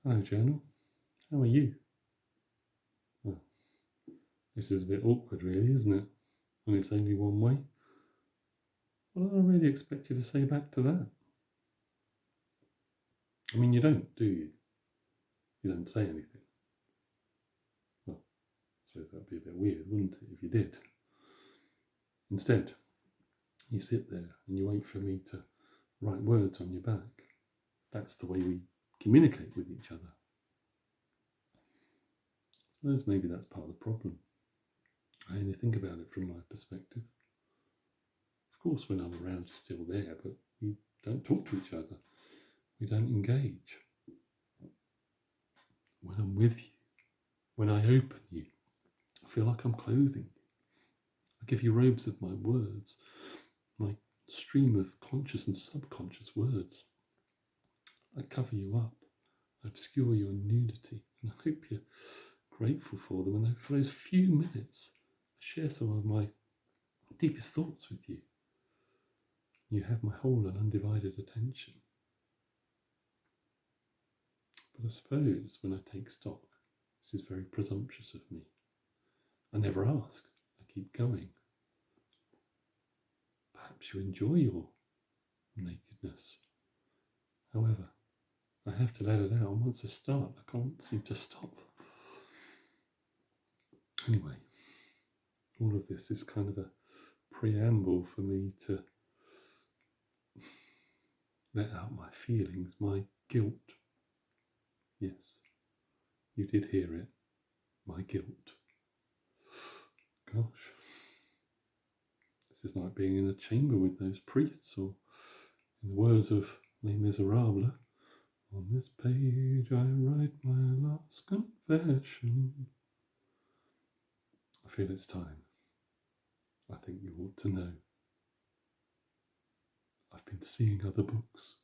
Hello, journal. How are you? Well, this is a bit awkward, really, isn't it? When it's only one way. What do I really expect you to say back to that? I mean, you don't, do you? You don't say anything. Well, I suppose that'd be a bit weird, wouldn't it, if you did? Instead, you sit there and you wait for me to write words on your back. That's the way we communicate with each other. I suppose maybe that's part of the problem. I only think about it from my perspective. Of course, when I'm around, you're still there, but we don't talk to each other. We don't engage. When I'm with you, when I open you, I feel like I'm clothing you. I give you robes of my words, my stream of conscious and subconscious words. I cover you up. I obscure your nudity, and I hope you're grateful for them. And for those few minutes, I share some of my deepest thoughts with you. You have my whole and undivided attention. But I suppose when I take stock, this is very presumptuous of me. I never ask. I keep going. Perhaps you enjoy your nakedness. However, I have to let it out. And once I start, I can't seem to stop. Anyway, all of this is kind of a preamble for me to let out my feelings, my guilt. Yes, you did hear it. My guilt. Gosh. This is like being in a chamber with those priests, or in the words of Les Miserables, on this page I write my last confession. I feel it's time. I think you ought to know. I've been seeing other books.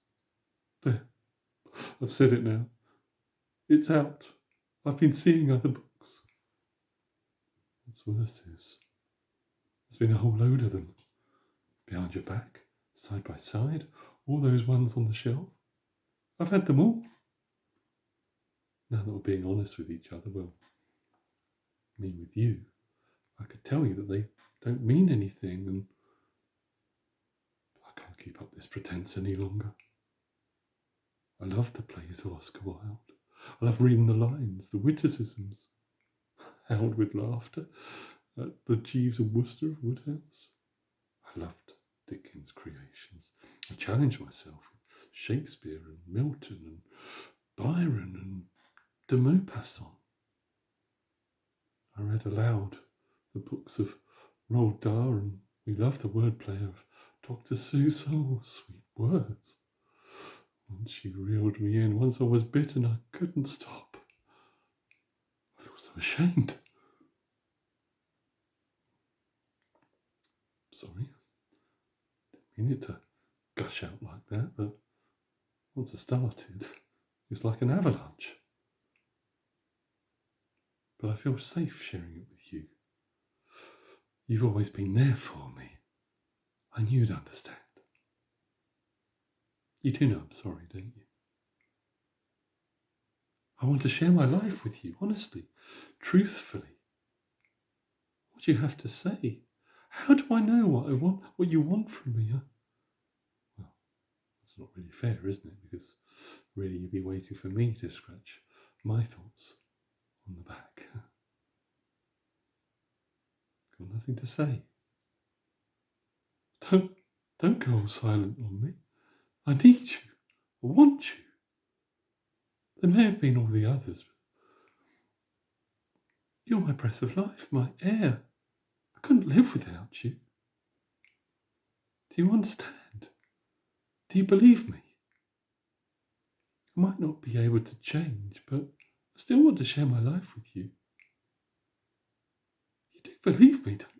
There, I've said it now. It's out. I've been seeing other books. What's worse is, there's been a whole load of them. Behind your back, side by side, all those ones on the shelf. I've had them all. Now that we're being honest with each other, well, me with you, I could tell you that they don't mean anything, and I can't keep up this pretense any longer. I love the plays of Oscar Wilde. I love reading the lines, the witticisms, howled with laughter at the Jeeves and Worcester of Woodhouse. I loved Dickens' creations. I challenged myself with Shakespeare and Milton and Byron and de Maupassant. I read aloud the books of Roald Dahl, and we loved the wordplay of Dr. Seuss. Oh, sweet words. Once she reeled me in, once I was bitten, I couldn't stop. I feel so ashamed. Sorry. Didn't mean it to gush out like that, but once I started, it's like an avalanche. But I feel safe sharing it with you. You've always been there for me. I knew you'd understand. You do know I'm sorry, don't you? I want to share my life with you, honestly, truthfully. What do you have to say? How do I know what I want, what you want from me? Well, that's not really fair, isn't it? Because really you'd be waiting for me to scratch my thoughts on the back. Got nothing to say. Don't go all silent on me. I need you. I want you. There may have been all the others, but you're my breath of life, my air. I couldn't live without you. Do you understand? Do you believe me? I might not be able to change, but I still want to share my life with you. You do believe me, don't